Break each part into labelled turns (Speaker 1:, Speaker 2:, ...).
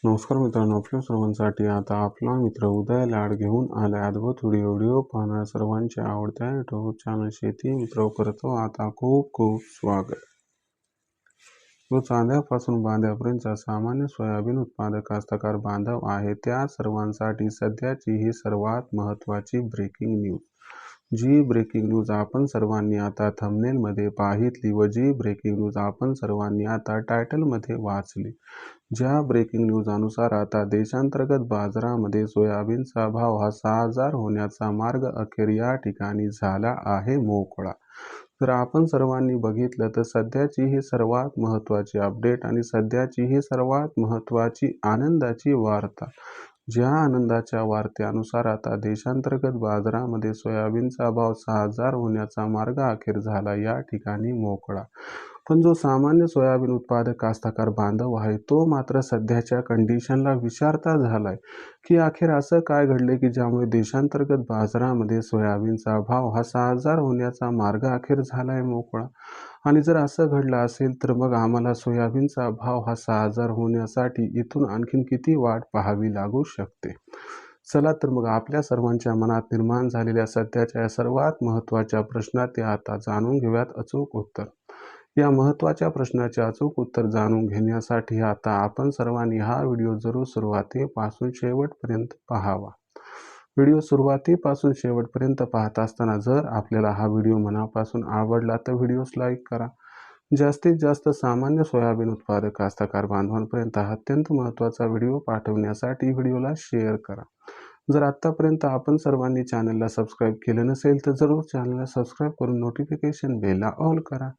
Speaker 1: नमस्कार मित्रांनो, आपल्या सर्वांसाठी आता आपला मित्र उदय लाड घेऊन आलाय अद्भुत व्हिडिओ पाहणाऱ्या सर्वांच्या आवडत्या यूट्यूब चॅनल शेती मित्र करतो आता खूप खूप स्वागत. जो चांद्यापासून बांध्यापर्यंतचा सामान्य सोयाबीन उत्पादक कास्तकार बांधव आहे त्या सर्वांसाठी सध्याची ही सर्वात महत्त्वाची ब्रेकिंग न्यूज. जी ब्रेकिंग न्यूज आपण सर्वांनी आता थंबनेलमध्ये पाहितली व जी ब्रेकिंग न्यूज आपण सर्वांनी आता टायटलमध्ये वाचली. ज्या ब्रेकिंग न्यूज अनुसार आता देशांतर्गत बाजारामध्ये सोयाबीनचा भाव हा 6,000 होण्याचा मार्ग अखेर या ठिकाणी झाला आहे मोकळा. तर आपण सर्वांनी बघितलं तर सध्याची ही सर्वात महत्त्वाची अपडेट आणि सध्याची ही सर्वात महत्त्वाची आनंदाची वार्ता. ज्या आनंदाच्या वार्तेनुसार आता देशांतर्गत बाजारामध्ये सोयाबीनचा भाव 6,000 होण्याचा मार्ग अखेर झाला या ठिकाणी मोकळा. पण जो सामान्य सोयाबीन उत्पादक कास्तकार बांधव आहे तो मात्र सध्याच्या कंडिशनला विचारता झालाय की अखेर असं काय घडले की ज्यामुळे देशांतर्गत बाजारामध्ये सोयाबीनचा भाव हा 6,000 होण्याचा मार्ग अखेर झालाय मोकळा. आणि जर असं घडलं असेल तर मग आम्हाला सोयाबीनचा भाव हा 6,000 होण्यासाठी इथून आणखीन किती वाट पाहावी लागू शकते. चला तर मग आपल्या सर्वांच्या मनात निर्माण झालेल्या सध्याच्या सर्वात महत्त्वाच्या प्रश्नाचे आता जाणून घेऊयात अचूक उत्तर. या महत्त्वाच्या प्रश्नाचे अचूक उत्तर जाणून घेण्यासाठी आता आपण सर्वांनी हा व्हिडिओ जरूर सुरुवातीपासून शेवटपर्यंत पाहावा. व्हिडिओ सुरुवातीपासून शेवटपर्यंत पाहत असताना जर आपल्याला हा व्हिडिओ मनापासून आवडला तर व्हिडिओस लाईक करा. जास्तीत जास्त सामान्य सोयाबीन उत्पादक कास्तकार बांधवांपर्यंत हा अत्यंत महत्त्वाचा व्हिडिओ पाठवण्यासाठी व्हिडिओला शेअर करा. जर आत्तापर्यंत आपण सर्वांनी चॅनलला सबस्क्राईब केलं नसेल तर जरूर चॅनलला सबस्क्राईब करून नोटिफिकेशन बेलला ऑल करा.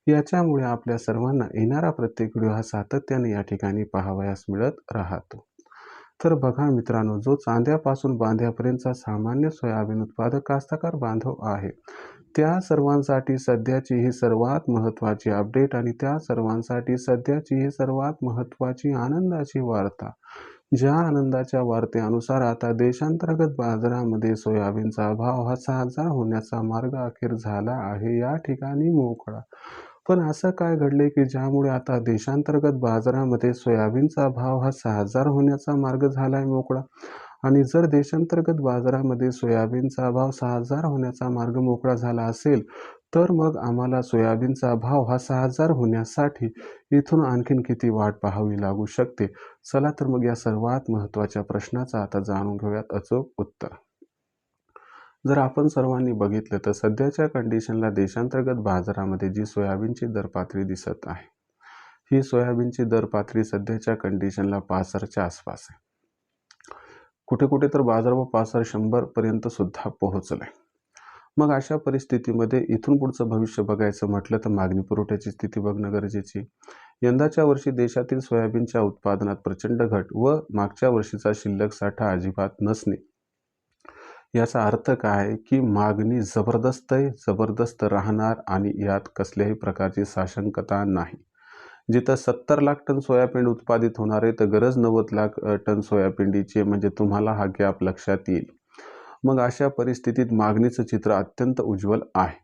Speaker 1: याच्यामुळे आपल्या सर्वांना येणारा प्रत्येक व्हिडिओ हा सातत्याने या ठिकाणी पाहावयास मिळत राहतो. तर बघा मित्रांनो, जो चांद्यापासून बांध्यापर्यंतचा सामान्य सोयाबीन उत्पादक कास्तकार बांधव आहे त्या सर्वांसाठी सध्याची ही सर्वात महत्त्वाची अपडेट आणि त्या सर्वांसाठी सध्याची ही सर्वात महत्त्वाची आनंदाची वार्ता. ज्या आनंदाच्या वार्तेनुसार आता देशांतर्गत बाजारामध्ये सोयाबीनचा भाव हा 6,000 होण्याचा मार्ग अखेर झाला आहे या ठिकाणी मोकळा. पण असं काय घडले की ज्यामुळे आता देशांतर्गत बाजारामध्ये सोयाबीनचा भाव हा 6,000 होण्याचा मार्ग झालाय मोकळा. आणि जर देशांतर्गत बाजारामध्ये सोयाबीनचा भाव 6,000 होण्याचा मार्ग मोकळा झाला असेल तर मग आम्हाला सोयाबीनचा भाव हा 6,000 होण्यासाठी इथून आणखीन किती वाट पाहावी लागू शकते. चला तर मग या सर्वात महत्त्वाच्या प्रश्नाचं आता जाणून घेऊयात अचूक उत्तर. जर आपण सर्वांनी बघितलं तर सध्याच्या कंडिशनला देशांतर्गत बाजारामध्ये जी सोयाबीनची दर पातळी दिसत आहे ही सोयाबीनची दर पातळी सध्याच्या कंडिशनला 65च्या आसपास आहे. कुठे कुठे तर बाजारभाव 65-100 पर्यंत सुद्धा पोहोचलाय. मग अशा परिस्थितीमध्ये इथून पुढचं भविष्य बघायचं म्हटलं तर मागणी पुरवठ्याची स्थिती बघणं गरजेची. यंदाच्या वर्षी देशातील सोयाबीनच्या उत्पादनात प्रचंड घट व मागच्या वर्षीचा शिल्लक साठा अजिबात नसणे. याचा अर्थ काय की मागणी जबरदस्त राहणार आणि यात कसल्याही प्रकारची साशंकता नाही. जिथं 70 लाख टन सोयाबीन उत्पादित होणार आहे तर गरज 90 लाख टन सोयाबीनची म्हणजे तुम्हाला हा गॅप लक्षात येईल. मग अशा परिस्थितीत मागणीचं चित्र अत्यंत उज्ज्वल आहे.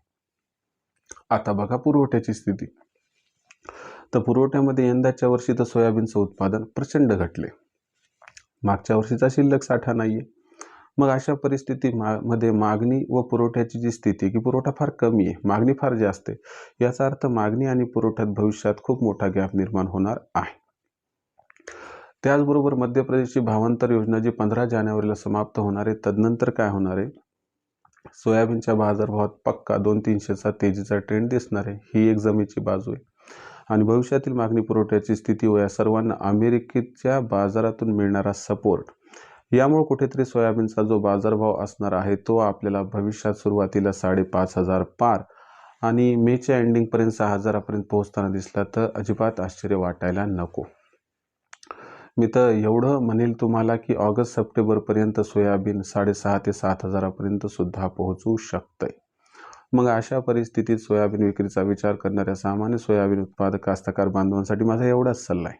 Speaker 1: आता बघा पुरवठ्याची स्थिती. तर पुरवठ्यामध्ये यंदाच्या वर्षी तर सोयाबीनचं उत्पादन प्रचंड घटले. मागच्या वर्षीचा शिल्लक साठा नाहीये. मग अशा परिस्थितीमध्ये मागणी व पुरवठ्याची जी स्थिती की पुरवठा फार कमी आहे, मागणी फार जास्त आहे. याचा अर्थ मागणी आणि पुरवठ्यात भविष्यात खूप मोठा गॅप निर्माण होणार आहे. त्याचबरोबर मध्य प्रदेशची भावांतर योजना जी 15 जानेवारीला समाप्त होणार आहे तदनंतर काय होणार आहे, सोयाबीनच्या बाजारभावात पक्का 200-300चा तेजीचा ट्रेंड दिसणार आहे. ही एक जमेची बाजू आहे. आणि भविष्यातील मागणी पुरवठ्याची स्थिती व या सर्वांना अमेरिकेच्या बाजारातून मिळणारा सपोर्ट यामुळे कुठेतरी सोयाबीनचा जो बाजारभाव असणार आहे तो आपल्याला भविष्यात सुरुवातीला 5,500 पार आणि मेच्या एंडिंगपर्यंत 6,000 पर्यंत पोहोचताना दिसला तर अजिबात आश्चर्य वाटायला नको. मी तर एवढं म्हणेल तुम्हाला की ऑगस्ट-सप्टेंबर पर्यंत सोयाबीन 6,500 ते 7,000 पर्यंत सुद्धा पोहोचू शकतंय. मग अशा परिस्थितीत सोयाबीन विक्रीचा विचार करणाऱ्या सामान्य सोयाबीन उत्पादक कास्तकार बांधवांसाठी माझा एवढाच सल्ला आहे.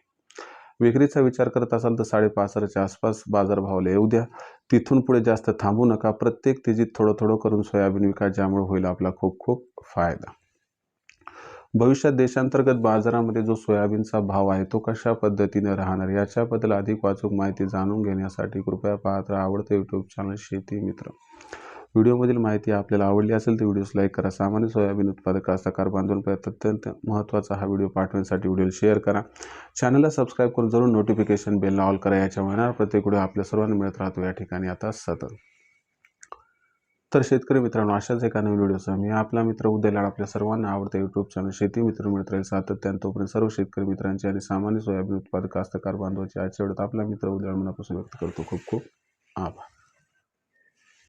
Speaker 1: विक्रीचा विचार करत असाल तर 5,500च्या आसपास बाजारभावाला येऊ द्या. तिथून पुढे जास्त थांबू नका. प्रत्येक तेजीत थोडं थोडं करून सोयाबीन विका, ज्यामुळे होईल आपला खूप खूप फायदा. भविष्यात देशांतर्गत बाजारामध्ये जो सोयाबीनचा भाव आहे तो कशा पद्धतीने राहणार याच्याबद्दल अधिक वाचूक माहिती जाणून घेण्यासाठी कृपया पाहत राहा आवडते यूट्यूब चॅनल शेती मित्र. व्हिडिओमधील माहिती आपल्याला आवडली असेल तर व्हिडिओस लाईक करा. सामान्य सोयाबीन उत्पादक कास्तकार बांधवांपर्यंत अत्यंत महत्त्वाचा हा व्हिडिओ पाठवण्यासाठी व्हिडिओ शेअर करा. चॅनलला सबस्क्राईब करून जरूर नोटिफिकेशन बेलला ऑल करा. याच्यामुळे येणारा प्रत्येक व्हिडिओ आपल्या सर्वांना मिळत राहतो या ठिकाणी आता सतत. तर शेतकरी मित्रांनो, अशाच एका नवीन व्हिडिओसह मी आपला मित्र उदय लाड आपल्या सर्वांना आवडते यूट्यूब चॅनल शेती मित्र मिळत राहील सातत्याने. तोपर्यंत सर्व शेतकरी मित्रांचे आणि सामान्य सोयाबीन उत्पादक कास्तकार बांधवांचे आजच्या व्हिडिओत आपला मित्र उदय लाड मनापासून व्यक्त करतो. खूप खूप आभार.